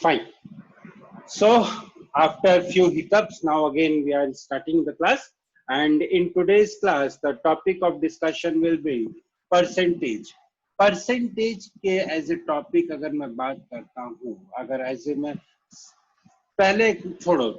Fine. So after few hiccups, now again we are starting the class. And in today's class, the topic of discussion will be percentage. Percentage के as a topic अगर मैं बात करता हूँ, अगर ऐसे मैं पहले छोड़ो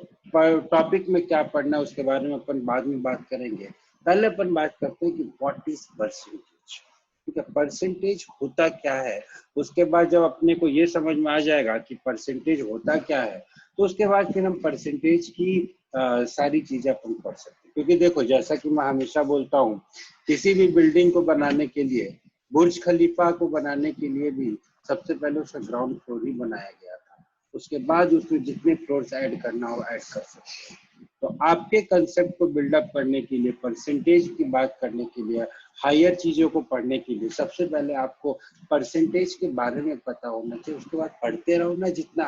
टॉपिक में क्या पढ़ना है उसके बारे में अपन बाद में बात करेंगे। पहले अपन बात करते हैं कि व्हाट इज परसेंटेज। ठीक है, परसेंटेज होता क्या है। उसके बाद जब अपने को ये समझ में आ जाएगा कि परसेंटेज होता क्या है, तो उसके बाद फिर हम परसेंटेज की सारी चीजें अपन पढ़ सकते हैं। क्योंकि देखो, जैसा कि मैं हमेशा बोलता हूँ, किसी भी बिल्डिंग को बनाने के लिए, बुर्ज खलीफा को बनाने के लिए भी सबसे पहले उसका ग्राउंड फ्लोर ही बनाया गया था। उसके बाद उसमें जितने फ्लोर्स ऐड करना हो ऐड कर सकते हैं। तो आपके कंसेप्ट को बिल्डअप करने के लिए, परसेंटेज की बात करने के लिए, हायर चीजों को पढ़ने के लिए सबसे पहले आपको परसेंटेज के बारे में पता होना चाहिए। उसके बाद पढ़ते रहो ना, जितना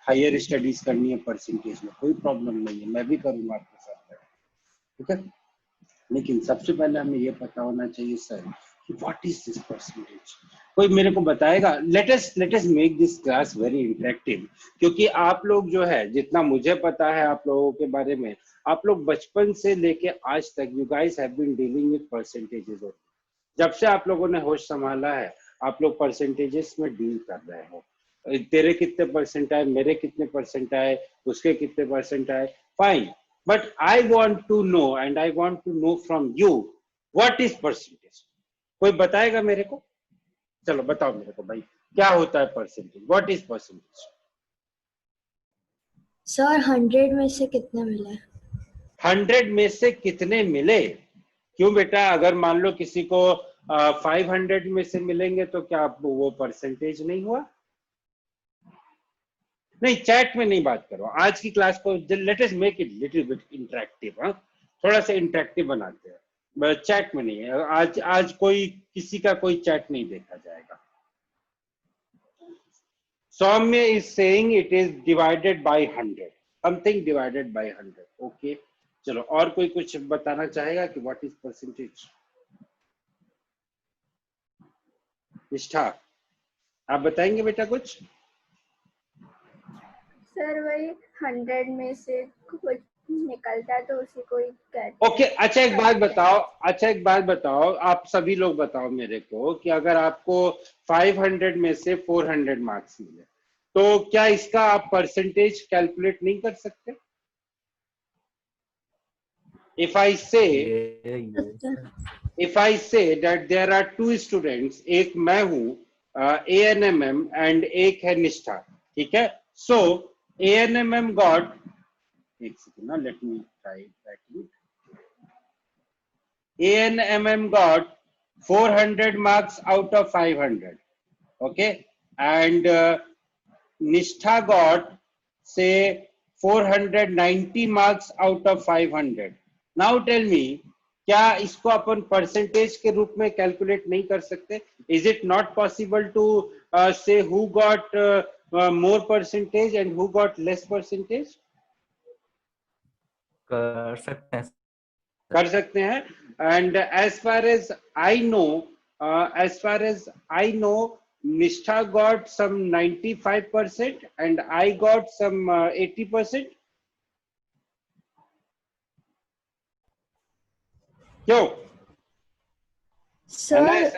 हायर स्टडीज करनी है परसेंटेज में, कोई प्रॉब्लम नहीं है, मैं भी करूंगा आपके साथ। ठीक है, लेकिन सबसे पहले हमें ये पता होना चाहिए सर कि व्हाट इज दिस परसेंटेज। कोई मेरे को बताएगा? Let us make this class very interactive. क्योंकि आप लोग जो है, जितना मुझे पता है आप लोगों के बारे में, आप लोग बचपन से लेके आज तक you guys have been dealing with percentages. जब से आप लोगों ने होश संभाला है, आप लोग परसेंटेजेस में डील कर रहे हो। तेरे कितने परसेंट आए, मेरे कितने परसेंट आए, उसके कितने परसेंट आए, fine. But I want to know and I want to know from you what is percentage. कोई बताएगा मेरे को? चलो बताओ मेरे को भाई, क्या होता है percentage? What is percentage? Sir 100 में से कितने मिले? 100 में से कितने मिले? क्यों बेटा, अगर मान लो किसी को 500 में से मिलेंगे तो क्या वो परसेंटेज नहीं हुआ? नहीं, चैट में नहीं बात करो। आज की क्लास को let us make it little bit interactive. हाँ, थोड़ा सा इंटरेक्टिव बनाते हैं, चैट में नहीं है। आज कोई किसी का कोई चैट नहीं देखा जाएगा। Saumya is saying it is divided by 100, something divided by 100। Okay, चलो, और कोई कुछ बताना चाहेगा कि व्हाट इज परसेंटेज? निष्ठा, आप बताएंगे बेटा कुछ? सर वही 100 में से कुछ निकलता है तो उसी को ही कहते हैं। ओके, अच्छा एक बात बताओ, आप सभी लोग बताओ मेरे को कि अगर आपको 500 में से 400 मार्क्स मिले तो क्या इसका आप परसेंटेज कैलकुलेट नहीं कर सकते? If I say that there are two students, एक मैं हूँ ANMM and एक है निष्ठा, ठीक है? So ANMM got, एक सेकंड ना, let me try writing. ANMM got 400 marks out of 500, okay, and Nishtha got say 490 marks out of 500. Now tell me, क्या इसको अपन परसेंटेज के रूप में कैलकुलेट नहीं कर सकते? Is it not possible to say who got more percentage and who got less percentage? कर सकते हैं। And as far as I know, Nishtha got some 95% and I got some 80%. क्यों? Sir,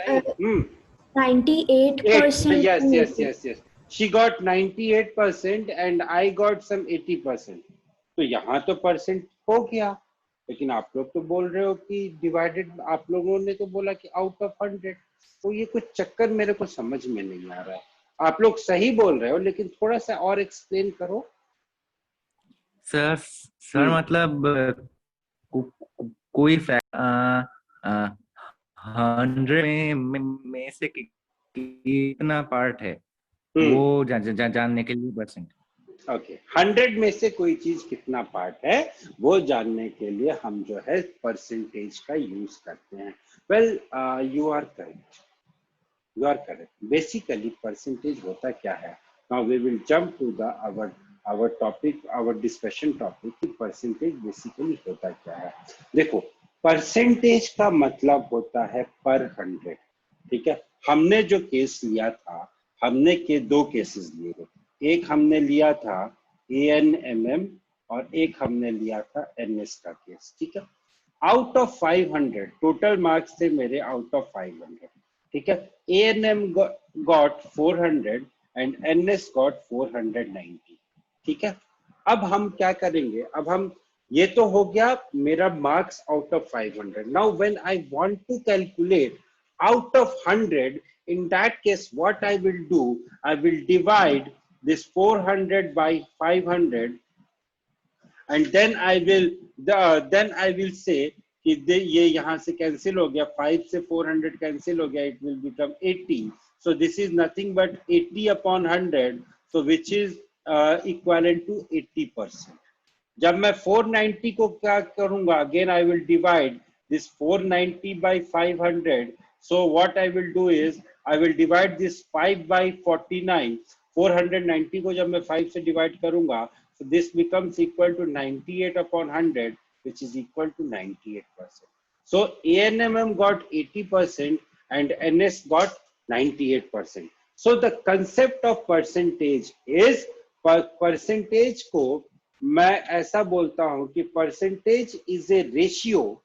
98%. Yes. She got 98% and I got some 80%. तो यहाँ तो percent हो गया, लेकिन आप लोग तो बोल रहे हो कि डिवाइडेड, आप लोगों ने तो बोला कि आउट ऑफ 100। तो ये कुछ चक्कर मेरे को समझ में नहीं आ रहा है। आप लोग सही बोल रहे हो, लेकिन थोड़ा सा और एक्सप्लेन करो। सर मतलब कोई 100 में से कितना पार्ट है वो जानने के लिए परसेंट। ओके, 100 में से कोई चीज कितना पार्ट है वो जानने के लिए हम जो है परसेंटेज का यूज करते हैं। Well, you are correct. Basically percentage होता क्या है? Now we will jump to the our topic, our discussion topic, percentage basically होता क्या है। देखो, परसेंटेज का मतलब होता है पर 100। ठीक है, हमने जो केस लिया था, हमने के 2 केसेस लिए थे। एक हमने लिया था ANMM और एक हमने लिया था NS का केस, ठीक है। आउट ऑफ 500 टोटल मार्क्स थे मेरे, आउट ऑफ 500, ठीक है। ANM got 400 and NS got 490, ठीक है। अब हम क्या करेंगे, अब हम, ये तो हो गया मेरा marks out of 500। Now when I want to calculate out of 100, in that case what I will do, I will divide this 400 by 500 and then I will say कि ये यहाँ से कैंसिल हो गया, 5 से 400 कैंसिल हो गया, it will become 80. So this is nothing but 80 upon 100, so which is equivalent to 80%. जब मैं 490 को क्या करूंगा, again I will divide this 490 by 500. So what I will do is I will divide this 5 by 49. 490 को जब मैं 5 से divide करूंगा, so this becomes equal to 98 upon 100, which is equal to 98%. So ANMM got 80% and NS got 98%. So the concept of percentage is, percentage को मैं ऐसा बोलता हूं कि परसेंटेज इज ए रेशियो।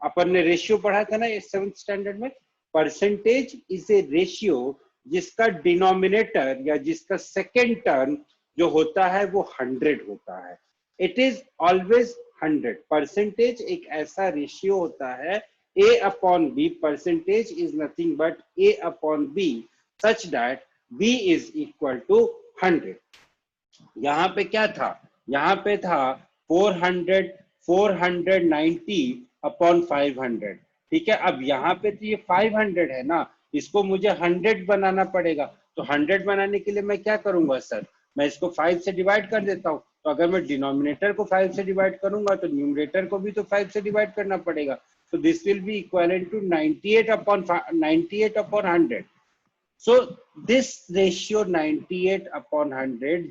अपन ने रेशियो पढ़ा था ना 7th स्टैंडर्ड में। परसेंटेज इज ए रेशियो जिसका डिनोमिनेटर या जिसका सेकेंड टर्म जो होता है वो 100 होता है। It is always 100। परसेंटेज एक ऐसा रेशियो होता है, A upon B, percentage is nothing but A upon B such that B is equal to 100। यहाँ पे क्या था, यहाँ पे था 490 अपॉन 500, ठीक है। अब यहाँ पे तो ये 500 है ना, इसको मुझे 100 बनाना पड़ेगा। तो 100 बनाने के लिए मैं क्या करूंगा सर, मैं इसको 5 से डिवाइड कर देता हूँ। तो अगर मैं डिनोमिनेटर को 5 से डिवाइड करूंगा तो न्यूमरेटर को भी तो 5 से डिवाइड करना पड़ेगा। तो this will be equivalent to 98 upon 100। So this ratio 98 upon 100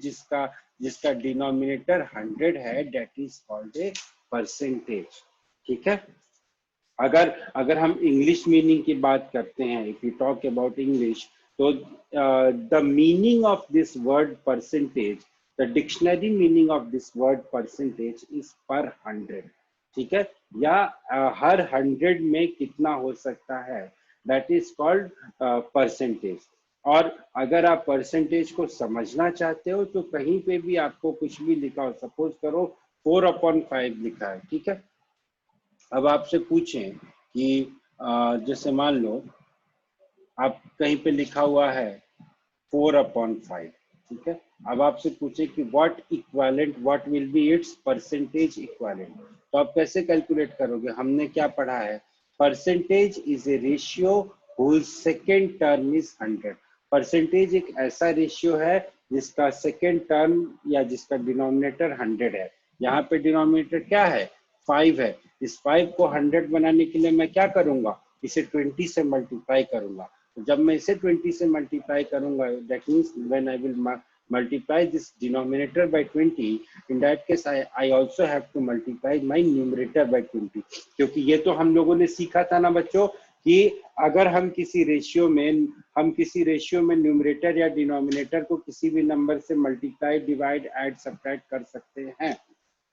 जिसका डिनोमिनेटर 100 है, that is called a percentage, ठीक है। अगर हम इंग्लिश मीनिंग की बात करते हैं, if we talk about English, तो the meaning of this word percentage, the dictionary meaning of this word percentage is per 100, ठीक है, या हर 100 में कितना हो सकता है, that is called percentage। और अगर आप परसेंटेज को समझना चाहते हो तो कहीं पे भी आपको कुछ भी लिखा हो, सपोज करो 4/5 लिखा है, ठीक है। अब आपसे पूछें कि जैसे मान लो आप कहीं पे लिखा हुआ है 4/5, ठीक है। अब आपसे पूछे कि what will be it's percentage equivalent, तो आप कैसे कैलकुलेट करोगे। हमने क्या पढ़ा है, percentage is a ratio whose second term is 100। Percentage एक ऐसा रेशियो है जिसका सेकेंड टर्म या जिसका डिनोमिनेटर 100 है। यहाँ पे डिनोमिनेटर क्या है, 5 है। इस 5 को 100 बनाने के लिए मैं क्या करूंगा, इसे 20 से मल्टीप्लाई करूंगा। तो जब मैं इसे 20 से मल्टीप्लाई करूंगा, that means when I will multiply this denominator by 20, in that case I also have to multiply my numerator by 20। क्योंकि ये तो हम लोगों ने सीखा था ना बच्चों कि अगर हम किसी रेशियो में न्यूमरेटर या डिनोमिनेटर को किसी भी नंबर से मल्टीप्लाई, डिवाइड, ऐड, सब्ट्रैक्ट कर सकते हैं।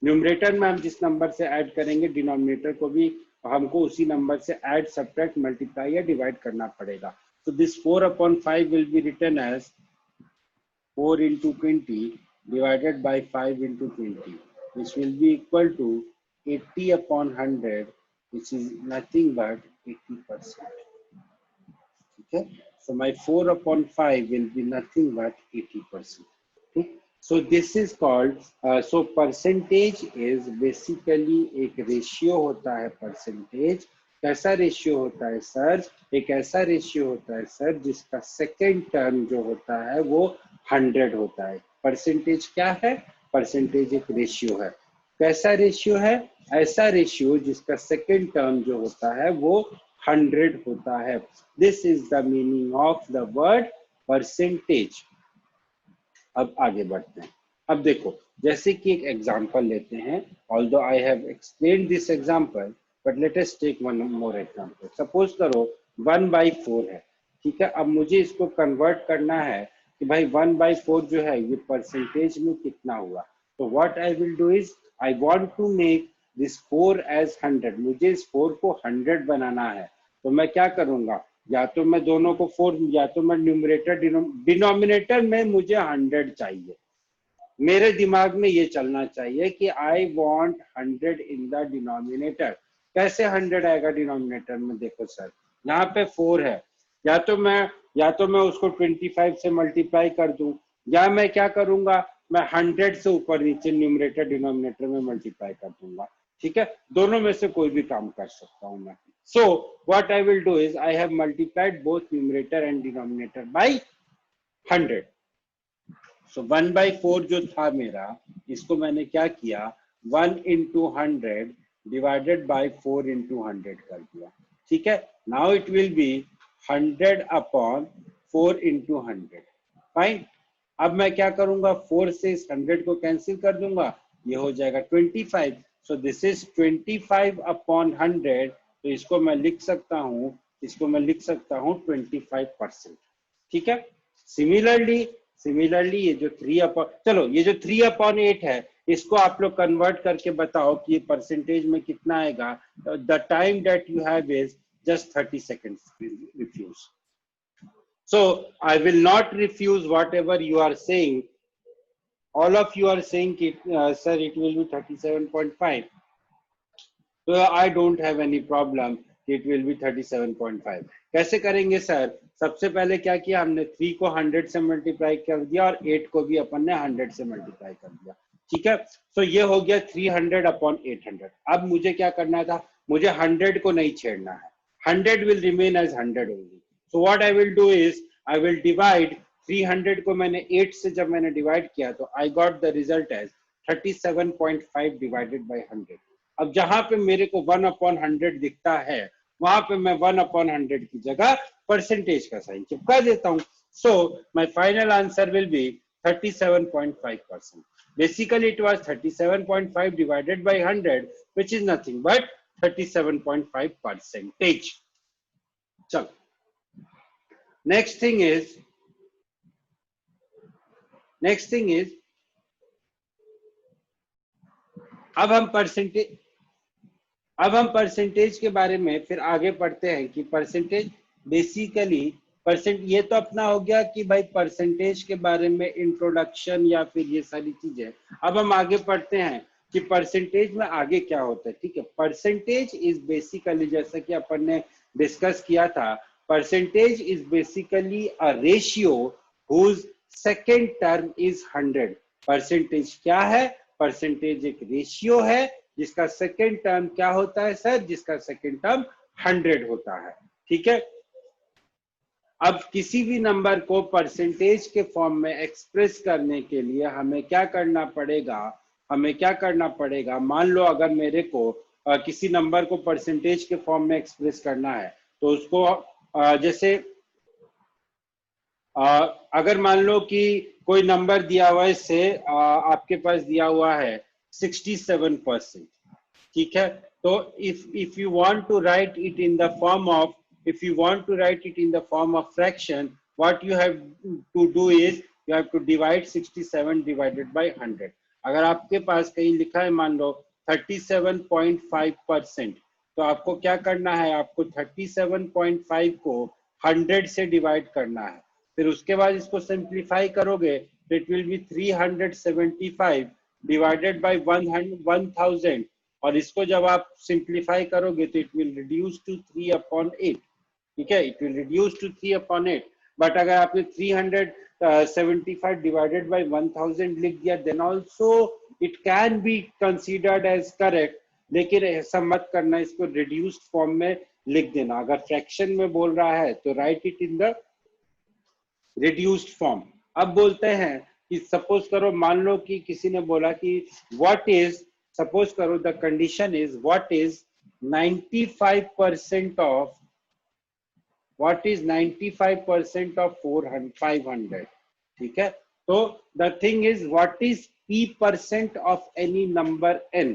न्यूमरेटर में हम जिस नंबर से ऐड करेंगे, डिनोमिनेटर को भी हमको उसी नंबर से ऐड, सब्ट्रैक्ट, मल्टीप्लाई या डिवाइड करना पड़ेगा। तो this 4/5 will be written as 4 into 20 divided by 5 into 20, which will be equal to 80/100, which is nothing but 80%. Okay, so my 4/5 will be nothing but 80%. Okay, so this is called so percentage is basically एक ratio होता है। Percentage कैसा ratio होता है sir, एक ऐसा ratio होता है सर जिसका सेकेंड टर्म जो होता है वो 100 होता है। परसेंटेज क्या है, परसेंटेज एक रेशियो है। कैसा रेशियो है, ऐसा रेशियो जिसका सेकेंड टर्म जो होता है वो 100 होता है। This is the meaning of the word percentage. अब आगे बढ़ते हैं। अब देखो, जैसे कि एक एग्जांपल लेते हैं, although I have explained this example, but let us take one more example. Suppose करो 1/4 है, ठीक है। अब मुझे इसको कन्वर्ट करना है कि भाई 1/4 जो है ये परसेंटेज में कितना हुआ। तो what I will do is I want to make this 4 as 100, मुझे इस 4 को 100 बनाना है। तो मैं क्या करूंगा, या तो मैं दोनों को 4, या तो मैं न्यूमरेटर डिनोमिनेटर में मुझे 100 चाहिए। मेरे दिमाग में ये चलना चाहिए कि I want 100 in the denominator. कैसे 100 आएगा डिनोमिनेटर में? देखो सर, यहाँ पे 4 है, या तो मैं उसको 25 से मल्टीप्लाई कर दूं, या मैं क्या करूंगा, मैं 100 से ऊपर नीचे न्यूमरेटर डिनोमिनेटर में मल्टीप्लाई कर दूंगा। ठीक है, दोनों में से कोई भी काम कर सकता हूं मैं। So what I will do is I have multiplied both numerator and denominator by 100। सो 1/4 जो था मेरा, इसको मैंने क्या किया, 1 into 100 डिवाइडेड बाय 4 into 100 कर दिया। ठीक है, now it will be 100 upon 4 into 100। Fine. अब मैं क्या करूंगा, 4 से इस 100 को कैंसिल कर दूंगा, ये हो जाएगा 25। So this is 25 upon 100। तो इसको मैं लिख सकता हूं 25%। ठीक है। सिमिलरली ये जो 3 अपॉन 8 है, इसको आप लोग कन्वर्ट करके बताओ कि ये परसेंटेज में कितना आएगा। The time that you have is just 30 seconds. Refuse. So I will not refuse whatever you are saying. All of you are saying sir, it will be 37.5. So I don't have any problem. It will be 37.5. कैसे करेंगे sir? सबसे पहले क्या किया हमने, 3 को 100 से multiply कर दिया और 8 को भी अपन ने 100 से मल्टीप्लाई कर दिया। ठीक है, तो ये हो गया 300 अपॉन 800। अब मुझे क्या करना था, मुझे 100 को नहीं छेड़ना है, 100 will remain as 100 only. So what I will do is I will divide 300 को मैंने 8 से जब मैंने डिवाइड किया तो I got the result as 37.5 divided by 100। अब जहां पे मेरे को 1 अपॉन 100 दिखता है, वहां पे मैं 1 अपॉन 100 की जगह परसेंटेज का साइन चिपका देता हूं। So my final answer will be 37.5%. Basically it was 37.5 divided by 100, which is nothing but 37.5%. चलो, next thing is अब हम परसेंटेज के बारे में फिर आगे पढ़ते हैं कि परसेंटेज बेसिकली ये तो अपना हो गया कि भाई परसेंटेज के बारे में इंट्रोडक्शन या फिर ये सारी चीजें। अब हम आगे पढ़ते हैं कि परसेंटेज में आगे क्या होता है। ठीक है, परसेंटेज इज बेसिकली, जैसा कि अपन ने डिस्कस किया था, percentage is basically a ratio whose second term is 100। Percentage क्या है? परसेंटेज एक रेशियो है जिसका सेकेंड टर्म क्या होता है सर? जिसका सेकेंड टर्म 100 होता है। ठीक है, अब किसी भी नंबर को परसेंटेज के फॉर्म में एक्सप्रेस करने के लिए हमें क्या करना पड़ेगा, मान लो अगर मेरे को किसी नंबर को परसेंटेज के फॉर्म में एक्सप्रेस करना है तो उसको जैसे अगर मान लो कि कोई नंबर दिया हुआ है, इससे आपके पास दिया हुआ है 67%। ठीक है, तो if you want to write it in the form of fraction, what you have to do is you have to divide 67 divided by 100। अगर आपके पास कहीं लिखा है मान लो 37.5%, तो आपको क्या करना है, आपको 37.5 को 100 से डिवाइड करना है। फिर उसके बाद इसको सिंप्लीफाई करोगे तो it will be 375 divided by 1000, और इसको जब आप सिंप्लीफाई करोगे तो इट विल रिड्यूस टू 3/8। ठीक है, it will reduce to 3/8। But अगर आपने 375 डिवाइडेड बाय 1000 लिख दिया then also it can be considered as correct, लेकिन ऐसा मत करना, इसको रिड्यूस्ड फॉर्म में लिख देना। अगर फ्रैक्शन में बोल रहा है तो right it in the reduced form. अब बोलते हैं कि सपोज करो, मान लो कि किसी ने बोला कि व्हाट इज, सपोज करो the condition is what is 95% of 500। ठीक है, तो the thing is what is p% off any number n,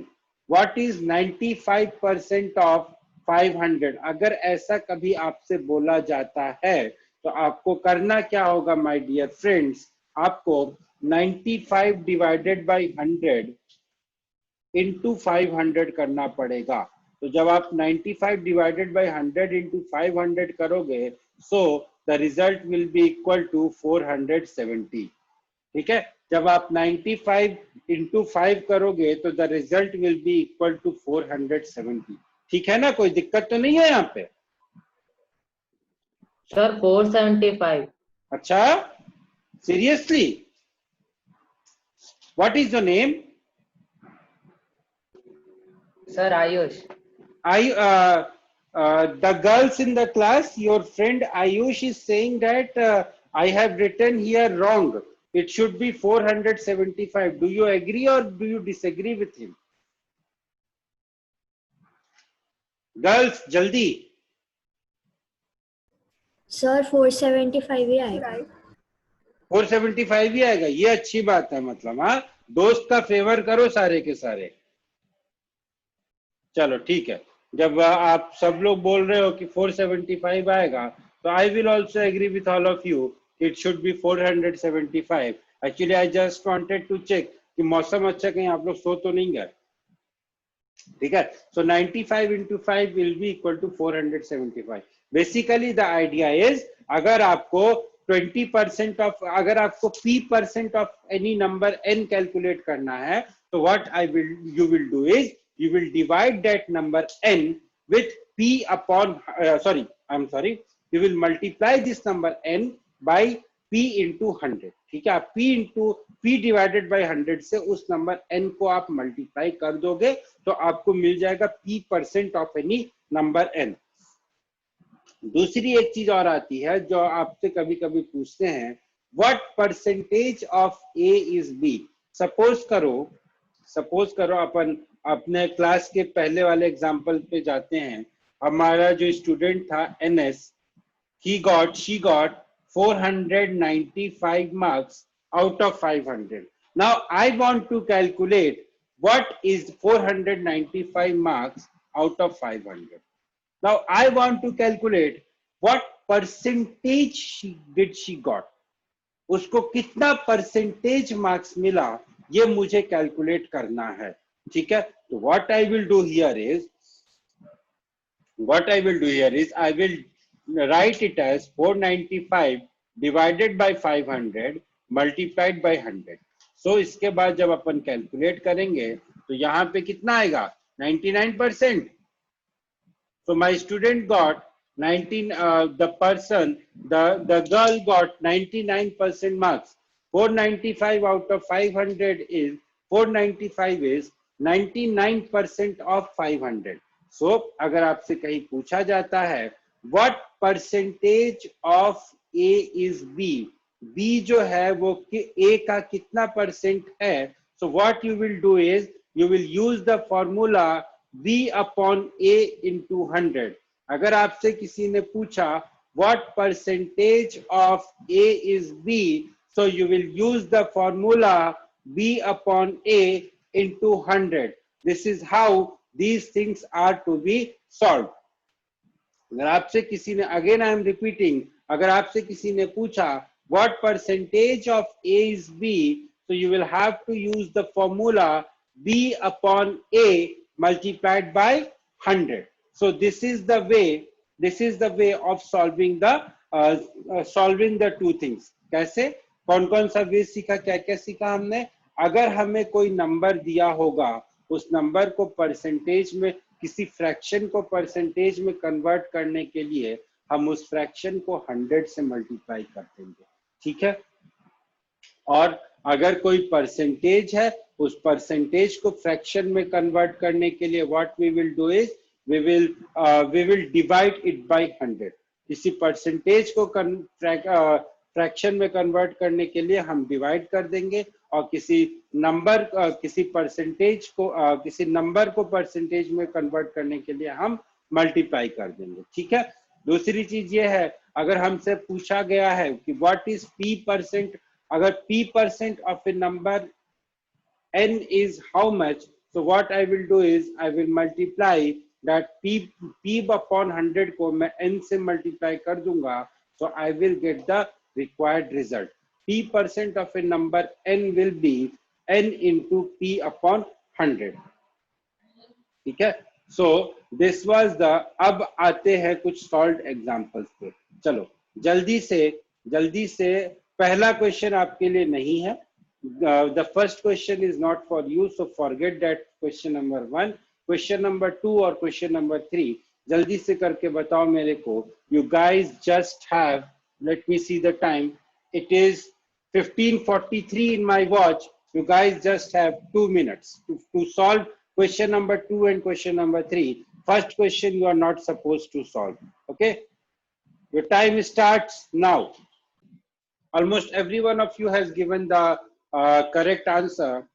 what is 95% of 500। अगर ऐसा कभी आपसे बोला जाता है तो आपको करना क्या होगा माय डियर फ्रेंड्स, आपको 95 डिवाइडेड बाय 100 इंटू 500 करना पड़ेगा। तो जब आप 95 डिवाइडेड बाय 100 इंटू 500 करोगे, so the result will be equal to 470। ठीक है, जब आप 95 इंटू 5 करोगे तो the result will be equal to 470। ठीक है ना, कोई दिक्कत तो नहीं है यहाँ पे? सर 475। अच्छा, seriously? What is your name? Sir Ayush. The girls in the class, your friend Ayush is saying that I have written here wrong. It should be 475. Do you agree or do you disagree with him? Girls, jaldi. Sir 475 ही आएगा। Right 475 ही आएगा, ये अच्छी बात है। मतलब हाँ, दोस्त का फेवर करो सारे के सारे। चलो ठीक है, जब आप सब लोग बोल रहे हो कि 475 आएगा, तो I will also agree with all of you, it should be 475। Actually I just wanted to check कि मौसम अच्छा, कहीं आप लोग सो तो नहीं गए। ठीक है, so 95 into 5 will be equal to 475। Basically the idea is, अगर आपको 20% ऑफ, अगर आपको p% off any number n calculate करना है, तो what you will do is, you will divide that number n with p upon you will multiply this number n by p into 100। ठीक है, आप p divided by 100 से उस number n को आप मल्टीप्लाई कर दोगे तो आपको मिल जाएगा p% off any number n। दूसरी एक चीज और आती है जो आपसे कभी कभी पूछते हैं, what percentage of a is b। Suppose करो अपन अपने क्लास के पहले वाले एग्जाम्पल पे जाते हैं। हमारा जो स्टूडेंट था NS, she got 495 marks out of 500। Now I want to calculate what is 495 marks out of 500। Now I want to calculate what percentage did she got। उसको कितना परसेंटेज मार्क्स मिला, ये मुझे कैलकुलेट करना है। ठीक है, तो what I will do here is I will write it as 495 divided by 500 multiplied by 100। So इसके बाद जब अपन कैलकुलेट करेंगे तो यहाँ पे कितना आएगा, 99%। So my student got 19, the girl got 99% marks। 495 out of 500 is 495 is 99% of 500। So अगर आपसे कहीं पूछा जाता है what percentage of A is B, B जो है वो A का कितना परसेंट है, so what you will do is you will use the formula B upon A into 100। अगर आपसे किसी ने पूछा what percentage of A is B, so you will use the formula B upon A into 100। This is how these things are to be solved। अगर आपसे किसी ने, again I am repeating, अगर आपसे किसी ने पूछा what percentage of A is B, so you will have to use the formula B upon A multiplied by 100। So this is the way of solving the two things। कैसे, कौन कौन सा वे सीखा, क्या क्या सीखा हमने। अगर हमें कोई नंबर दिया होगा, उस नंबर को परसेंटेज में, किसी फ्रैक्शन को परसेंटेज में कन्वर्ट करने के लिए हम उस फ्रैक्शन को 100 से मल्टीप्लाई कर देंगे। ठीक है, और अगर कोई परसेंटेज है, उस परसेंटेज को फ्रैक्शन में कन्वर्ट करने के लिए what we will do is we will divide it by 100। किसी परसेंटेज को फ्रैक्शन में कन्वर्ट करने के लिए हम डिवाइड कर देंगे, और किसी नंबर को परसेंटेज में कन्वर्ट करने के लिए हम मल्टीप्लाई कर देंगे। ठीक है, दूसरी चीज ये है, अगर हमसे पूछा गया है कि व्हाट इज p%, अगर p% of A number n is how much, so what I will do is I will multiply that p upon 100 को मैं n से मल्टीप्लाई कर दूंगा, So I will get the required result. P% of a number n will be n into p upon 100. ठीक है? So this was the. अब आते हैं कुछ solved examples पे. चलो जल्दी से पहला क्वेश्चन आपके लिए नहीं है. The first question is not for you, so forget that question number 1. Question number 2 और question number 3 जल्दी से करके बताओ मेरे को. You guys just have, let me see the time. It is 15:43 in my watch. You guys just have 2 minutes to solve question number 2 and question number 3. First question you are not supposed to solve. Okay? Your time starts now. Almost every one of you has given the correct answer.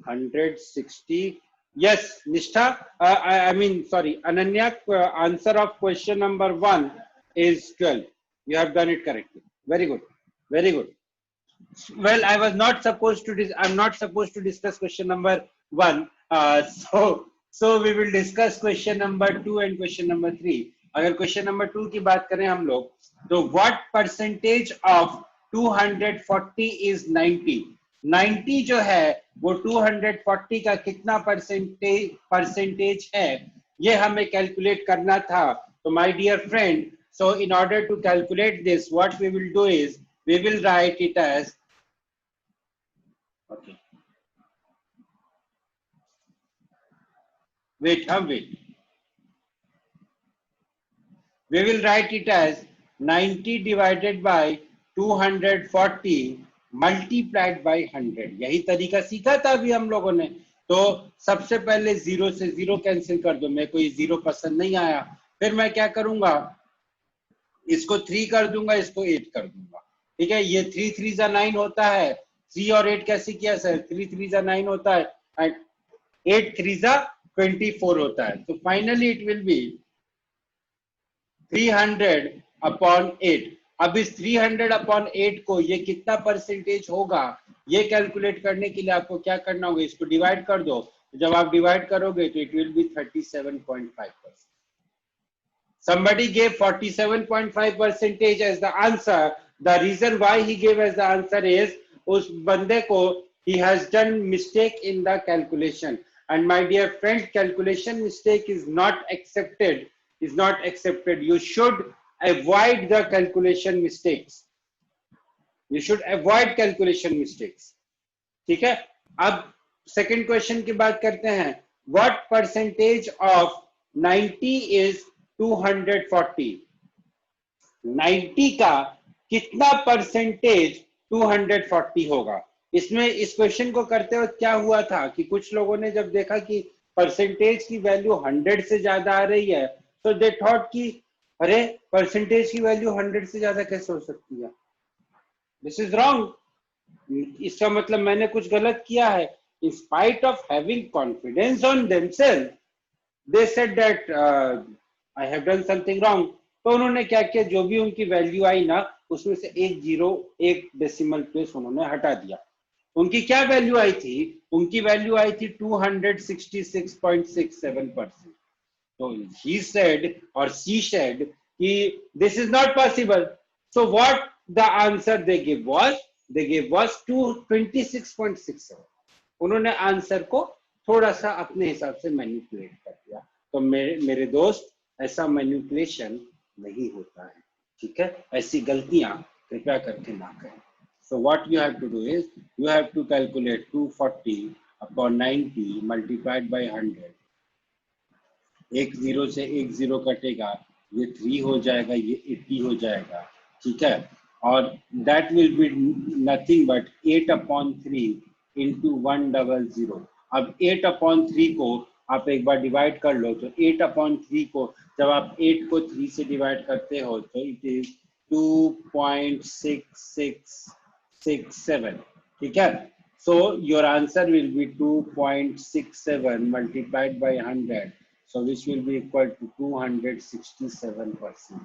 160. Yes, Nishtha. I mean, sorry, Ananya. Answer of question number 1 is 12. You have done it correctly. Very good. Very good. Well, I was not supposed to. I'm not supposed to discuss question number 1. So we will discuss question number 2 and question number 3. अगर question number 2 की बात करें हम लोग, तो what percentage of 240 is 90. 90 जो है वो 240 का कितना परसेंटेज है, ये हमें कैलकुलेट करना था. तो my dear friend, so in order to calculate this, what we will do is we will write it as, okay, wait. We will write it as 90 divided by 240 multiplied by 100. यही तरीका सीखा था अभी हम लोगों ने. तो सबसे पहले 0 से 0 कैंसिल कर दो. मेरे को ये 0 पसंद नहीं आया. फिर मैं क्या करूंगा, इसको 3 कर दूंगा, इसको 8 कर दूंगा. ठीक है, ये 3 3 जा 9 होता है. 3 और 8 कैसे किया सर? 3 3 जा 9 होता है एंड 8 3 जा 24 होता है. तो finally it will be 300 upon 8. अब इस 300 upon 8 को ये कितना परसेंटेज होगा, ये कैलकुलेट करने के लिए आपको क्या करना होगा, इसको डिवाइड कर दो. जब आप डिवाइड करोगे तो it will be 37.5%. Somebody gave 47.5% as the answer. The reason why he gave as the answer is उस बंदे को he has done mistake in the calculation. And my dear friend, calculation mistake is not accepted. You should avoid the calculation mistakes. ठीक है. अब second question की बात करते हैं. What percentage of 90 is 240? 90 का कितना परसेंटेज 240 होगा? इसमें इस क्वेश्चन को करते वक्त क्या हुआ था कि कुछ लोगों ने जब देखा कि परसेंटेज की वैल्यू 100 से ज्यादा आ रही है, तो दे थॉट कि अरे परसेंटेज की वैल्यू 100 से ज्यादा कैसे हो सकती है. This is wrong. इसका मतलब मैंने कुछ गलत किया है. In spite of having confidence on themselves, they said that I have done something wrong. तो उन्होंने क्या किया, जो भी उनकी वैल्यू आई ना, उसमें से एक जीरो, एक डेसिमल प्लेस उन्होंने हटा दिया. उनकी क्या वैल्यू आई थी? उनकी वैल्यू आई थी 266.67%. So he said or she said कि this is not possible. So what the answer they gave was 226.67. उन्होंने आंसर को थोड़ा सा अपने हिसाब से मैनिपुलेट कर दिया. तो मेरे दोस्त, ऐसा मैनिपुलेशन नहीं होता है. ठीक है, ऐसी गलतियां कृपया करके ना करें. So what you have to do is you have to calculate 240 upon 90 multiplied by 100. एक 0 से एक 0 कटेगा, ये 3 हो जाएगा, ये 80 हो जाएगा. ठीक है, और that will be nothing but 8 upon 3 into 100. अब 8 upon 3 को आप एक बार डिवाइड कर लो. तो 8 upon 3 को जब आप 8 को 3 से डिवाइड करते हो तो इट इज 2.6667. ठीक है, so your answer will be 2.67 multiplied by 100. So which will be equal to 267%.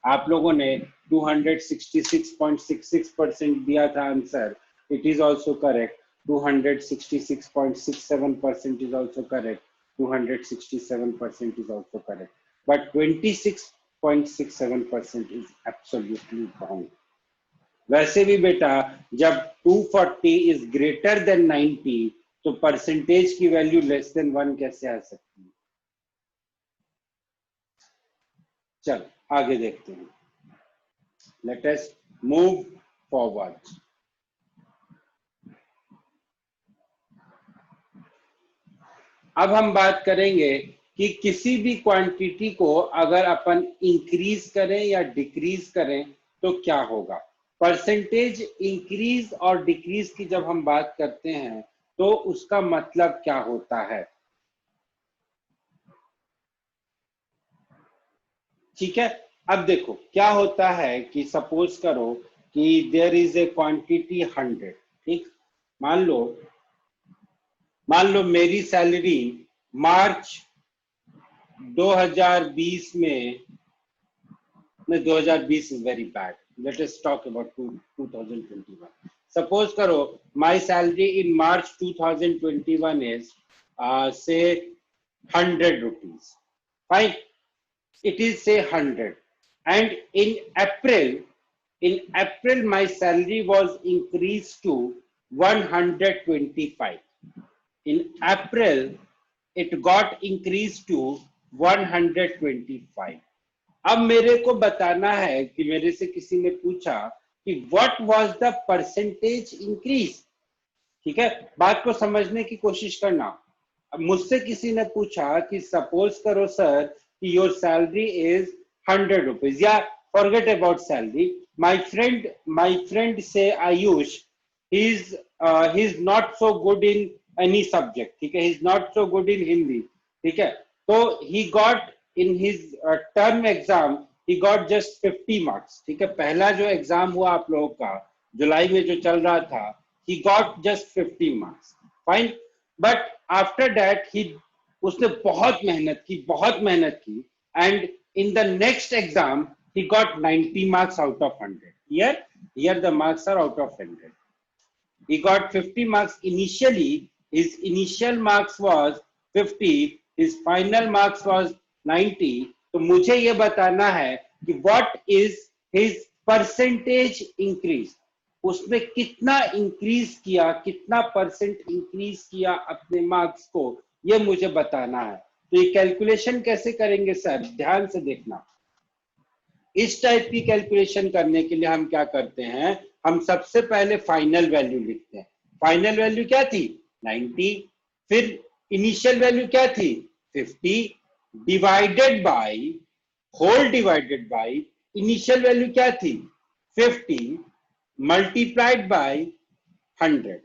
आप लोगों ने 266.66% दिया था answer. It is also correct. 266.67% is also correct. 267% is also correct. But 26 0.67% is absolutely wrong. वैसे भी बेटा जब 240 is greater than 90 तो परसेंटेज की वैल्यू लेस देन 1 कैसे आ सकती है? चल आगे देखते हैं. Let us move forward. अब हम बात करेंगे कि किसी भी क्वांटिटी को अगर अपन इंक्रीज करें या डिक्रीज करें तो क्या होगा. परसेंटेज इंक्रीज और डिक्रीज की जब हम बात करते हैं तो उसका मतलब क्या होता है. ठीक है, अब देखो क्या होता है कि सपोज करो कि देयर इज ए क्वांटिटी 100. ठीक, मान लो मेरी सैलरी मार्च 2020 में, 2020 is very bad. Let us talk about 2021. Suppose करो my salary in March 2021 is say 100 rupees. Fine, it is say 100, and in April my salary was increased to 125. In April it got increased to 125. अब मेरे को बताना है कि मेरे से किसी ने पूछा कि what was the percentage increase. ठीक है, बात को समझने की कोशिश करना. अब मुझसे किसी ने पूछा कि सपोज करो सर कि योर सैलरी इज 100 रुपीज, या forget about salary, my friend से Ayush, he is not so good in any subject. ठीक है, he is not so good in Hindi. ठीक है, तो he got in his term exam he got just 50 marks. ठीक है, पहला जो एग्जाम हुआ आप लोगों का जुलाई में जो चल रहा था, he got just 50 marks. Fine, but after that उसने बहुत मेहनत की and in the next exam he got 90 marks out of 100. Here the marks are out of 100. He got 50 marks initially. His initial marks was 50, his final marks was 90. तो मुझे ये बताना है कि what is his percentage increase. उसने कितना increase किया, कितना परसेंट इंक्रीज किया अपने मार्क्स को, ये मुझे बताना है. तो ये कैलकुलेशन कैसे करेंगे सर, ध्यान से देखना. इस टाइप की कैलकुलेशन करने के लिए हम क्या करते हैं, हम सबसे पहले फाइनल वैल्यू लिखते हैं. फाइनल वैल्यू क्या थी, 90. फिर इनिशियल वैल्यू क्या थी, 50, divided by, whole divided by initial value क्या थी, 50, मल्टीप्लाइड बाय 100.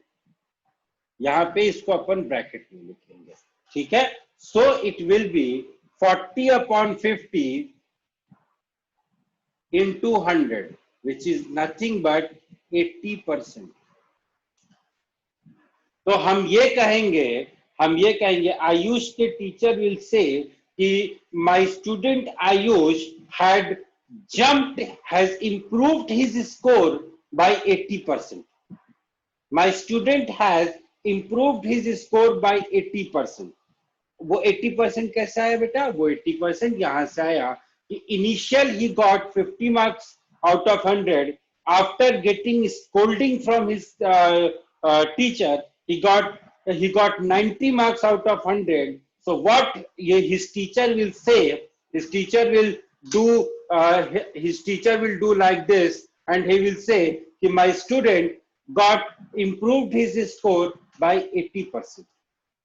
यहां पे इसको अपन ब्रैकेट में लिखेंगे. ठीक है, सो it will be 40 upon 50 into 100, which is nothing but 80%. तो हम ये कहेंगे आयुष के टीचर विल से कि my student Ayush has improved his score by 80%. My student has improved his score by 80%. वो 80% कैसा है बेटा, वो 80% यहां से आया कि initial he got 50 marks out of 100. After getting scolding from his teacher, he got 90 marks out of 100. So what his teacher will say, his teacher will do like this, and he will say कि my student got improved his score by 80%.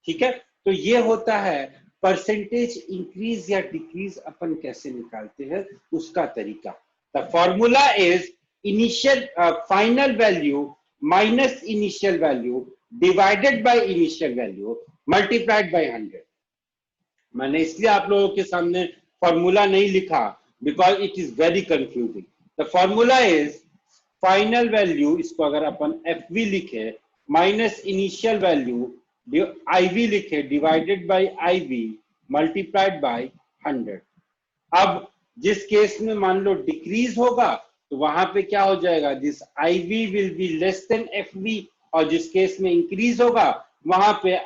ठीक है, तो ये होता है percentage increase या decrease अपन कैसे निकालते हैं उसका तरीका. The formula is initial final value minus initial value divided by initial value multiplied by 100. मैंने इसलिए आप लोगों के सामने फॉर्मूला नहीं लिखा because it is very confusing. The formula is final value, इसको अगर अपन FV लिखे, माइनस इनिशियल वैल्यू IV लिखे, divided by IV multiplied by 100. अब जिस केस में मान लो डिक्रीज होगा तो वहां पे क्या हो जाएगा, this IV will be less than FV, और जिस केस में इंक्रीज होगा वहां पे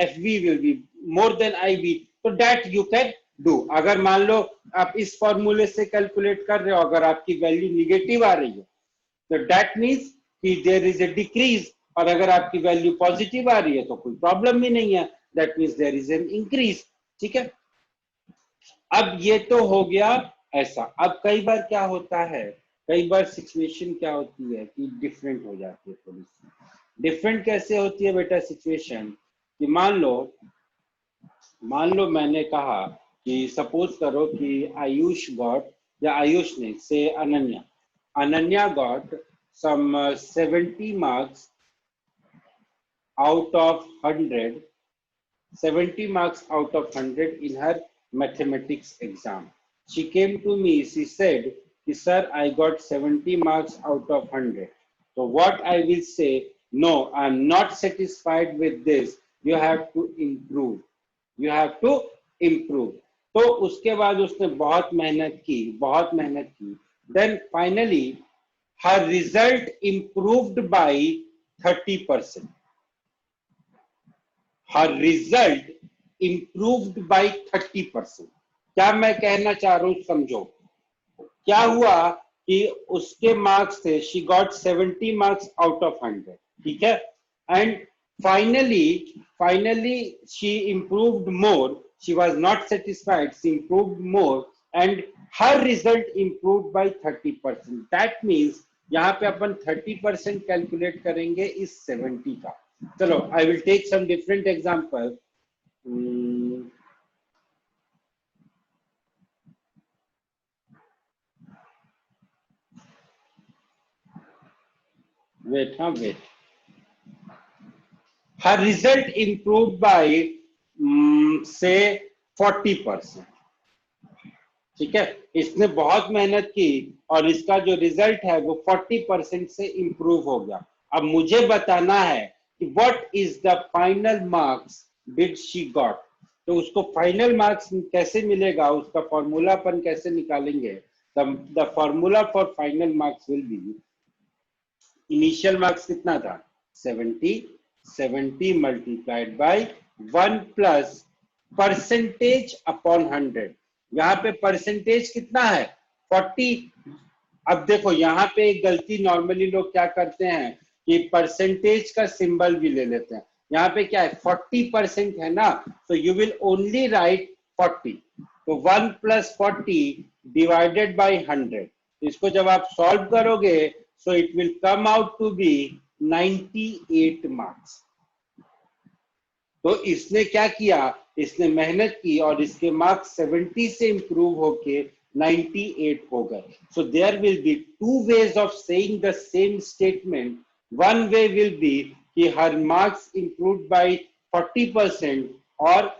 FV will be more than IV. So that you can do. अगर मान लो आप इस फॉर्मूले से कैलकुलेट कर रहे हो, अगर आपकी वैल्यू निगेटिव आ रही है तो दैट मीन्स कि देयर इज ए डिक्रीज, और अगर आपकी वैल्यू पॉजिटिव आ रही है तो कोई प्रॉब्लम भी नहीं है, that means there is an increase. ठीक है, अब ये तो हो गया ऐसा। अब कई बार क्या होता है, कई बार सिचुएशन क्या होती है कि डिफरेंट हो जाती है थोड़ी सी। डिफरेंट कैसे होती है बेटा सिचुएशन, कि मान लो मैंने कहा कि सपोज करो कि आयुष गॉट, या आयुष ने say Ananya got some 70 marks out of 100, 70 marks out of 100 in her mathematics exam. She came to me, she said, sir, I got 70 marks out of 100. So what I will say, no, I am not satisfied with this. You have to improve. You have to improve. तो उसके बाद उसने बहुत मेहनत की. Then finally, her result improved by 30%. Her result improved by 30%. क्या मैं कहना चाह रहा हूं समझो। क्या हुआ कि उसके मार्क्स थे, she got 70 marks out of 100, ठीक है, and finally she improved more. She was not satisfied, she improved more and her result improved by 30%. That means यहाँ पे अपन 30% कैलकुलेट करेंगे इस 70 का। चलो, I will take some different example. Wait. Her result improved by say 40%. ठीक है, इसने बहुत मेहनत की और इसका जो रिजल्ट है वो 40% से इंप्रूव हो गया। अब मुझे बताना है कि what is the final marks did she got. तो उसको फाइनल मार्क्स कैसे मिलेगा, उसका फॉर्मूला अपन कैसे निकालेंगे। The formula for final marks will be, initial marks कितना था 70 multiplied by 1 plus percentage upon 100। यहाँ पे परसेंटेज कितना है 40। अब देखो यहाँ पे एक गलती नॉर्मली लोग क्या करते हैं कि परसेंटेज का सिंबल भी ले लेते हैं। यहाँ पे क्या है 40% है ना, तो यू विल ओनली राइट 40। तो 1 प्लस 40 डिवाइडेड बाई 100। इसको जब आप सॉल्व करोगे so it will come out to be 98 marks. तो इसने क्या किया, इसने मेहनत की और इसके मार्क्स 70 से इंप्रूव होके 98 हो गए। So there will be two ways of saying the same statement. One way will be कि हर मार्क्स इंप्रूव्ड बाय 40% और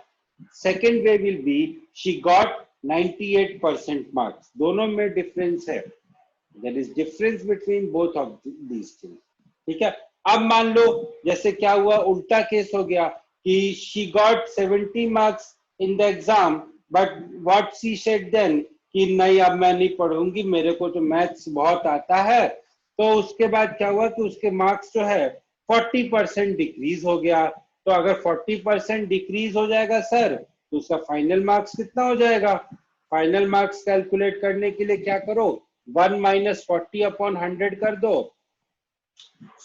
second way will be she got 98% marks. दोनों में डिफरेंस है, there is difference between both of these things. ठीक है, अब मान लो जैसे क्या हुआ, उल्टा केस हो गया कि she got 70 marks in the exam but what she said then कि नहीं अब मैं नहीं पढ़ूंगी, मेरे को तो मैथ्स बहुत आता है। तो उसके बाद क्या हुआ कि उसके मार्क्स जो है 40% डिक्रीज हो गया। तो अगर 40% डिक्रीज हो जाएगा सर तो उसका फाइनल मार्क्स कितना हो जाएगा। फाइनल मार्क्स कैलकुलेट करने के लिए क्या करो, 1 माइनस 40 अपॉन 100 कर दो।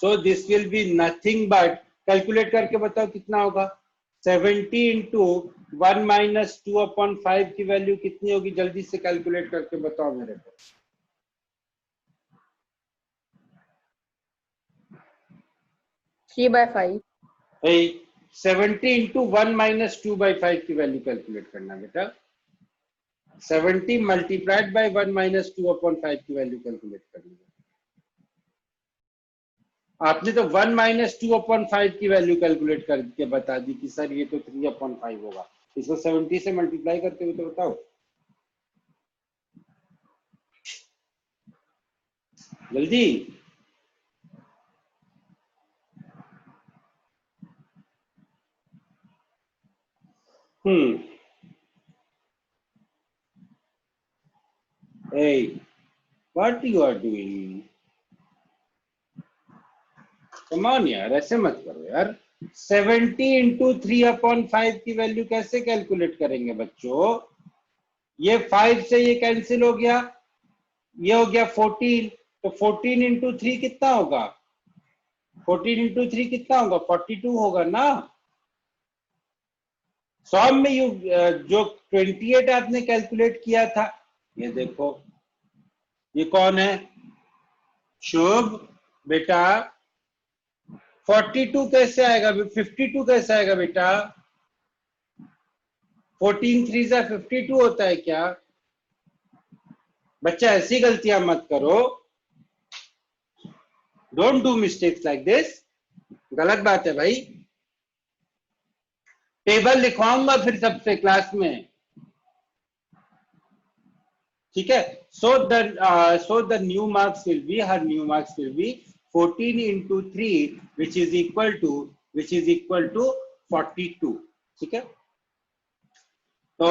सो this will be nothing but, calculate करके बताओ कितना होगा, 70 इंटू 1 माइनस 2 अपॉन 5 की वैल्यू कितनी होगी, जल्दी से कैलकुलेट करके बताओ मेरे को। 3/5। 70 इंटू 1 माइनस 2/5 की वैल्यू कैलकुलेट करना बेटा। 70 मल्टीप्लाइड बाय 1 माइनस 2 अपॉन 5 की वैल्यू कैलकुलेट करनी है। आपने तो 1 माइनस 2 अपॉन 5 की वैल्यू कैलकुलेट करके बता दी कि सर ये तो 3 अपॉन 5 होगा। इसको 70 से मल्टीप्लाई करके भी तो बताओ जल्दी। Hey, what you are doing? Come on यार, ऐसे मत करो यार। 70 इंटू 3 अपॉन 5 की वैल्यू कैसे कैलकुलेट करेंगे बच्चों। ये 5 से ये कैंसिल हो गया, ये हो गया 14, तो 14 इंटू 3 कितना होगा? 14 इंटू 3 कितना होगा? 42 होगा ना। सॉम में यू जो 28 आपने कैलकुलेट किया था, ये देखो, ये कौन है? शुभ बेटा। 42 कैसे आएगा? 52 कैसे आएगा बेटा? 14 3 से 52 होता है क्या? बच्चा ऐसी गलतियां मत करो, don't do mistakes like this, गलत बात है भाई। टेबल लिखवाऊंगा फिर सबसे क्लास में, ठीक है। So the new marks will be, her new marks will be 14 into 3 which is equal to 42, ठीक है। तो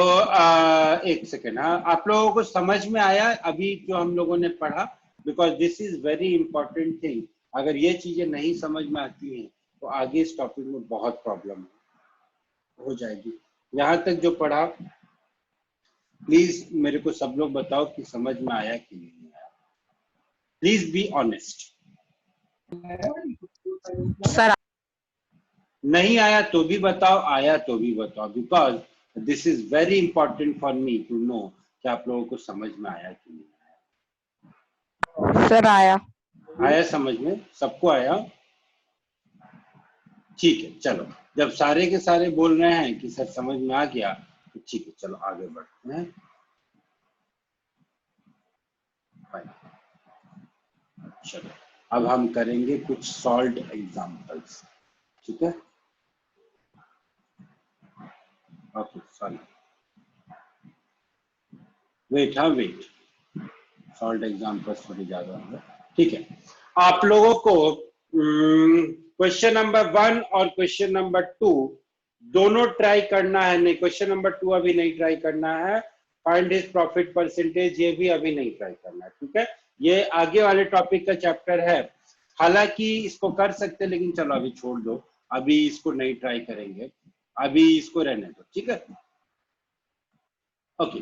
एक सेकेंड, हाँ, आप लोगों को समझ में आया अभी जो हम लोगों ने पढ़ा? Because this is very important thing. अगर ये चीजें नहीं समझ में आती हैं तो आगे इस टॉपिक में बहुत प्रॉब्लम हो जाएगी। यहाँ तक जो पढ़ा प्लीज मेरे को सब लोग बताओ कि समझ में आया कि नहीं आया। Please be honest. सर नहीं आया तो भी बताओ, आया तो भी बताओ, because this is very important for me to know कि आप लोगों को समझ में आया कि नहीं आया। सर आया। आया समझ में? सबको आया? ठीक है, चलो, जब सारे के सारे बोल रहे हैं कि सर समझ में आ गया तो ठीक है, चलो आगे बढ़ते हैं। चलो अब हम करेंगे कुछ सॉल्व्ड एग्जांपल्स, ठीक है। ओके, सॉरी, वेट, हाँ वेट, सॉल्व्ड एग्जांपल्स थोड़ी ज्यादा होंगे, ठीक है। आप लोगों को क्वेश्चन नंबर 1 और क्वेश्चन नंबर 2 दोनों ट्राई करना है। नहीं, क्वेश्चन नंबर 2 अभी नहीं ट्राई करना है। फाइंड हिज प्रॉफिट परसेंटेज, ये भी अभी नहीं ट्राई करना है, ठीक है। ये आगे वाले टॉपिक का चैप्टर है, हालांकि इसको कर सकते, लेकिन चलो अभी छोड़ दो, अभी इसको नहीं ट्राई करेंगे, अभी इसको रहने दो, ठीक है। ओके,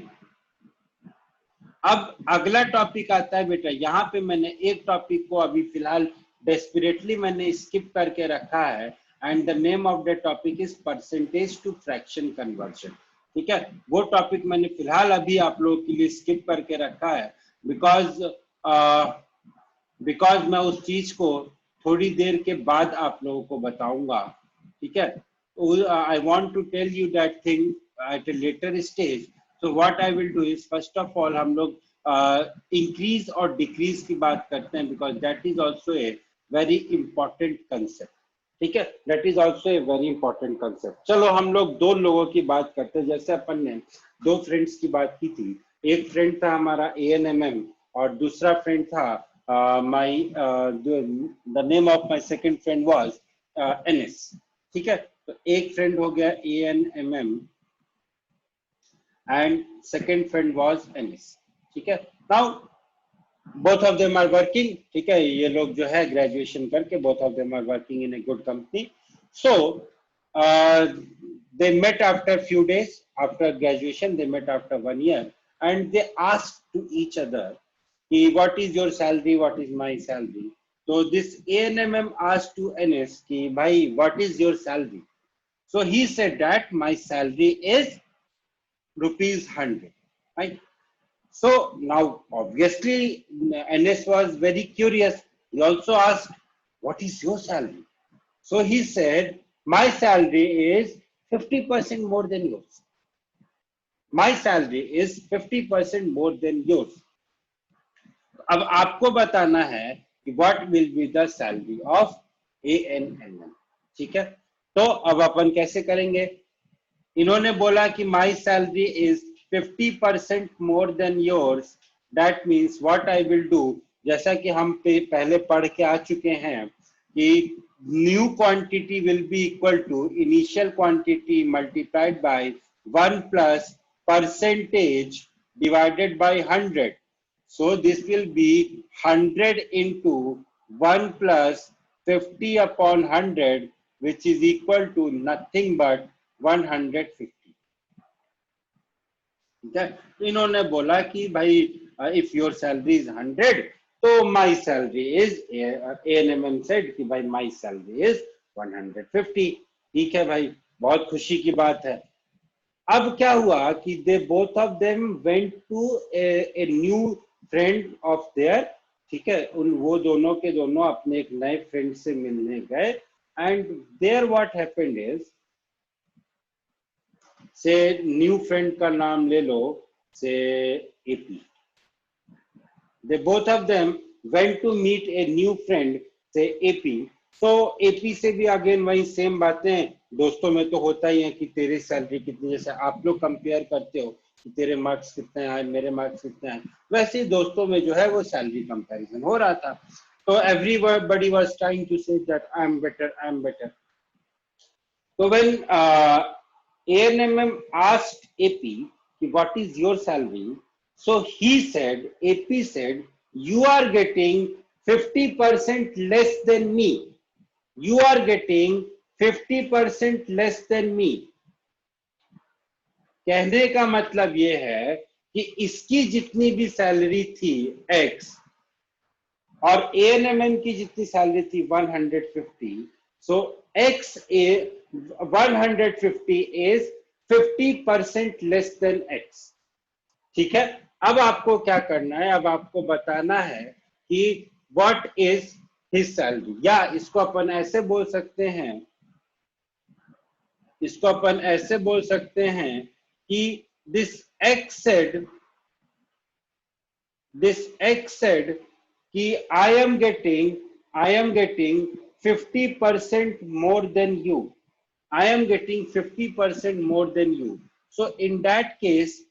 अब अगला टॉपिक आता है बेटा। यहाँ पे मैंने एक टॉपिक को अभी फिलहाल डेस्परेटली मैंने स्किप करके रखा है, and the name of the topic is percentage to fraction conversion, ठीक है। वो टॉपिक मैंने फिलहाल अभी आप लोगों के लिए स्किप करके रखा है, बिकॉज मैं उस चीज को थोड़ी देर के बाद आप लोगों को बताऊंगा, ठीक है। I want to tell you that thing at a later stage. So what I will do is, first of all हम लोग इंक्रीज और डिक्रीज की बात करते हैं, because that is also a very important concept, ठीक है। That is also a very important concept. चलो हम लोग दो लोगों की बात करते हैं। जैसे अपन ने दो फ्रेंड्स की बात की थी, एक फ्रेंड था हमारा ANMM और दूसरा फ्रेंड था the name of my second friend was NS, ठीक है। तो एक फ्रेंड हो गया ANMM and second friend was NS, ठीक है। Now both of them are working, ठीक है। ये लोग जो है ग्रेजुएशन करके both of them are working in a good company. So they met after few days after graduation, they met after 1 year, and they asked to each other कि what is your salary, what is my salary. So this ANMM asked to NS कि भाई what is your salary. So he said that my salary is ₹100, right? So now obviously NS was very curious. He also asked, what is your salary? So he said, my salary is 50% more than yours. My salary is 50% more than yours. अब आपको बताना है कि what will be the salary of ANMM, ठीक है। तो अब अपन कैसे करेंगे? इन्होंने बोला कि my salary is 50% more than yours, that means what I will do, जैसा कि हम पहले पढ़ के आ चुके हैं कि new quantity will be equal to initial quantity multiplied by 1 plus percentage divided by 100. So this will be 100 into 1 plus 50 upon 100, which is equal to nothing but 150. ठीक है, तो इन्होंने बोला कि भाई इफ योर सैलरी इज 100 तो my salary is, ANMM said कि भाई माई सैलरी इज 150। ठीक है भाई, बहुत खुशी की बात है। अब क्या हुआ कि they both of them went to a new friend of their, ठीक है, वो दोनों के दोनों अपने एक नए फ्रेंड से मिलने गए, and there what happened is, say new friend का नाम ले लो, say AP। They both of them went to meet a new friend, say AP। तो AP से भी अगेन वही सेम बातें, दोस्तों में तो होता ही है कि तेरी सैलरी कितनी, जैसे आप लोग कंपेयर करते हो कि तेरे मार्क्स कितने आए, मेरे मार्क्स कितने आए, वैसे ही दोस्तों में जो है वो सैलरी कंपैरिजन हो रहा था। तो everybody was trying to say that I am better, I am better. So when ANMM asked AP, what is your salary? So he said, AP said, you are getting 50% less than me. You are getting 50% less than me. कहने का मतलब ये है कि इसकी जितनी भी salary थी X और ANMM की जितनी सैलरी थी 150, so XA 150 is 50% less than X। ठीक है, अब आपको क्या करना है, अब आपको बताना है कि what is his salary, या इसको अपन ऐसे बोल सकते हैं, इसको अपन ऐसे बोल सकते हैं कि this X said कि I am getting 50% more than you. I am getting 50% more than you. So in that case,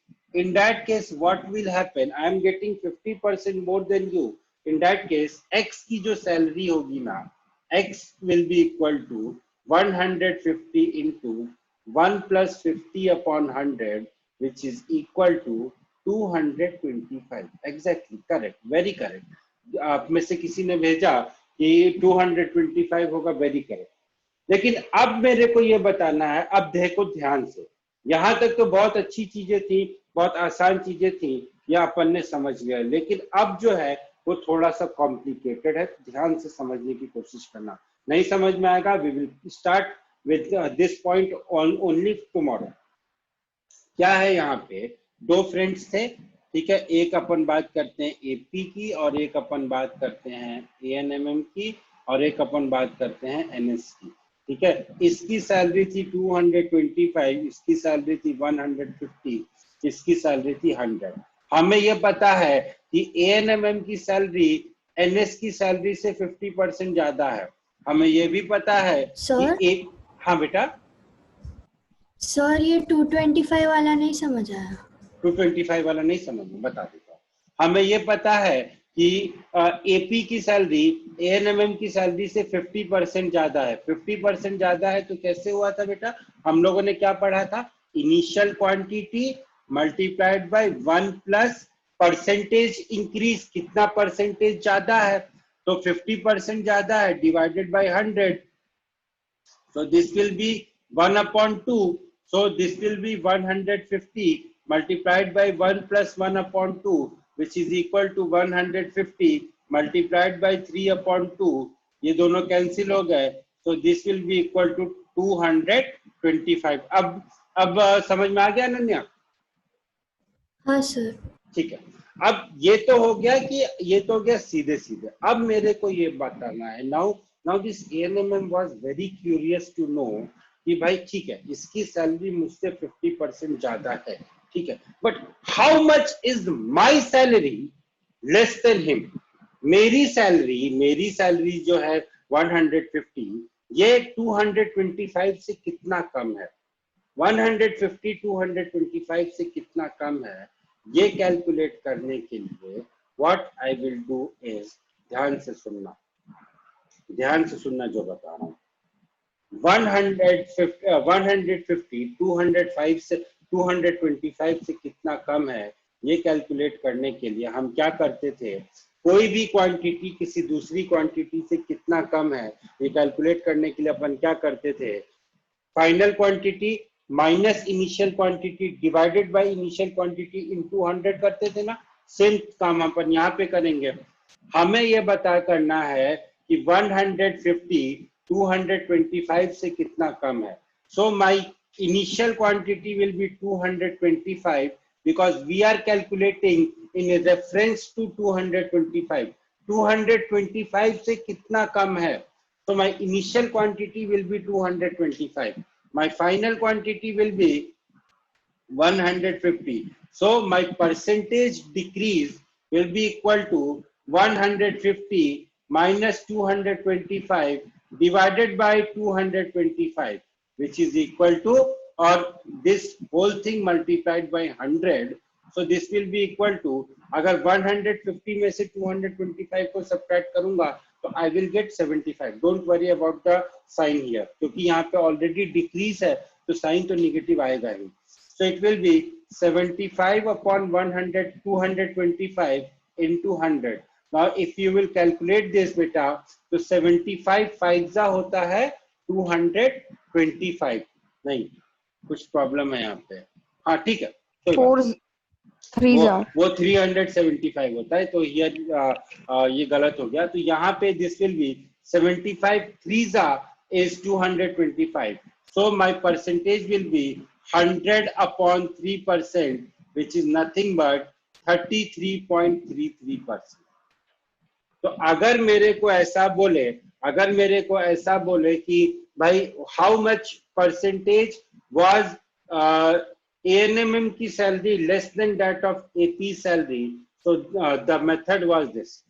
what will happen? I am getting 50% more than you. In that case, X की जो salary होगी ना, X will be equal to 150 into 1 plus 50 upon 100, which is equal to 225। Exactly correct, very correct। आप में से किसी ने भेजा कि 225 होगा, वेरी करेक्ट। लेकिन अब मेरे को ये बताना है, अब देखो ध्यान से, यहां तक तो बहुत अच्छी चीजें थी, बहुत आसान चीजें थी, या अपन ने समझ लिया, लेकिन अब जो है वो थोड़ा सा कॉम्प्लिकेटेड है, ध्यान से समझने की कोशिश करना। नहीं समझ में आएगा, we will start with this point only tomorrow. क्या है, यहाँ पे दो फ्रेंड्स थे, ठीक है, एक अपन बात करते हैं AP की और एक अपन बात करते हैं ANMM की और एक अपन बात करते हैं NS की। ठीक है, इसकी सैलरी थी 225, इसकी सैलरी थी 150, इसकी सैलरी थी 100। हमें यह पता है कि ANMM की सैलरी NS की सैलरी से 50% ज्यादा है। हमें यह भी पता है सर? कि एक, हाँ बेटा, सर ये 225 वाला नहीं समझ आया। 225 वाला नहीं समझ में, बता देता हूँ। हमें ये पता है कि AP की सैलरी ANMM की सैलरी से 50% ज्यादा है। 50% ज्यादा है तो कैसे हुआ था बेटा, हम लोगों ने क्या पढ़ा था, initial quantity multiplied by 1 plus percentage increase, कितना परसेंटेज ज्यादा है, तो 50% ज्यादा है, divided by 100, so this will be 1/2, so this will be 150 multiplied by 1 plus 1/2, which is equal to 150 multiplied by 3/2, ये दोनों कैंसिल हो गए, so this will be equal to 225। अब समझ में आ गया अनन्या? हाँ सर। ठीक है, अब ये तो हो गया कि ये तो हो गया सीधे सीधे। अब मेरे को ये बताना है, now this ANMM was very curious to know कि भाई ठीक है, इसकी सैलरी मुझसे 50% ज्यादा है, ठीक है, but how much is my salary less than him. मेरी सैलरी जो है 150, ये 225 से कितना कम है, 150 225 से कितना कम है, ये कैलकुलेट करने के लिए what I will do is, ध्यान से सुनना जो बता रहा हूं। 150 205 से 225 से कितना कम है, ये कैलकुलेट करने के लिए हम क्या करते थे, कोई भी क्वांटिटी किसी दूसरी क्वांटिटी से कितना कम है, ये कैलकुलेट करने के लिए अपन क्या करते थे, final quantity minus initial quantity divided by initial quantity into 100 करते थे ना, सेम काम अपन यहाँ पे करेंगे। हमें ये बता करना है कि 150 225 से कितना कम है। So my initial quantity will be 225 because we are calculating in a reference to 225. 225 से कितना कम है, so my initial quantity will be 225. My final quantity will be 150. So my percentage decrease will be equal to 150 minus 225 divided by 225, which is equal to, or this whole thing multiplied by 100. So this will be equal to, अगर 150 में से 225 को subtract करूंगा तो I will get 75. Don't worry about the sign here, क्योंकि यहाँ पे already decrease है तो sign तो negative आएगा ही. So it will be 75 upon 100, 225 into 100. Now if you will calculate this beta, तो 75 फाइजा होता है 225. नहीं, कुछ प्रॉब्लम है यहाँ पे। हाँ ठीक है, वो 375 होता है, तो ये गलत हो गया। तो यहाँ पे this will B 75 3 is 225. So my percentage will be 100 upon 3%, which is nothing but 33.33%. तो अगर मेरे को ऐसा बोले कि भाई how much percentage was ANMM की salary less than that of AP salary, so the method was this.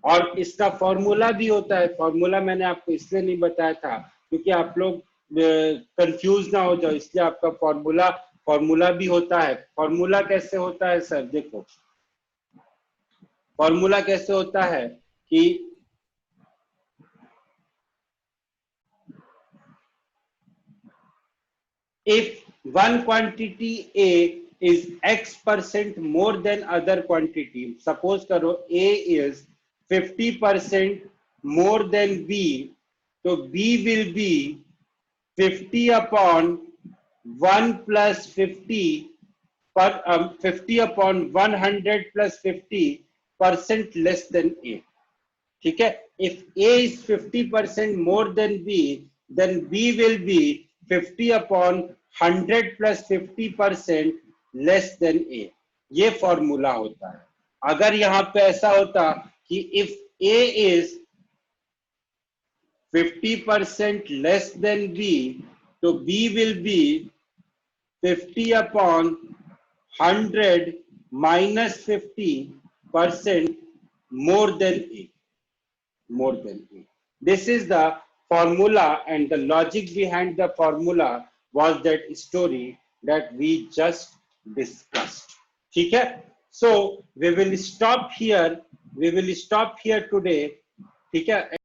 और इसका फॉर्मूला भी होता है। फॉर्मूला मैंने आपको इसलिए नहीं बताया था क्योंकि आप लोग कंफ्यूज ना हो जाओ, इसलिए आपका फॉर्मूला भी होता है। फॉर्मूला कैसे होता है सर? देखो फॉर्मूला कैसे होता है कि if one quantity A is X% more than other quantity, suppose करो A is 50% more than B, तो B will be 50 upon 1 plus 50 per 50 upon 100 plus 50% less than A. ठीक है? If A is 50% more than B, then B will be 50 upon 100 plus 50% less than A. ये formula होता है। अगर यहाँ पे ऐसा होता कि if A is 50% less than B, तो B will be 50 upon 100 minus 50% more than A. More than A. This is the formula, and the logic behind the formula was that story that we just discussed. ठीक है? So we will stop here. We will stop here today. ठीक है?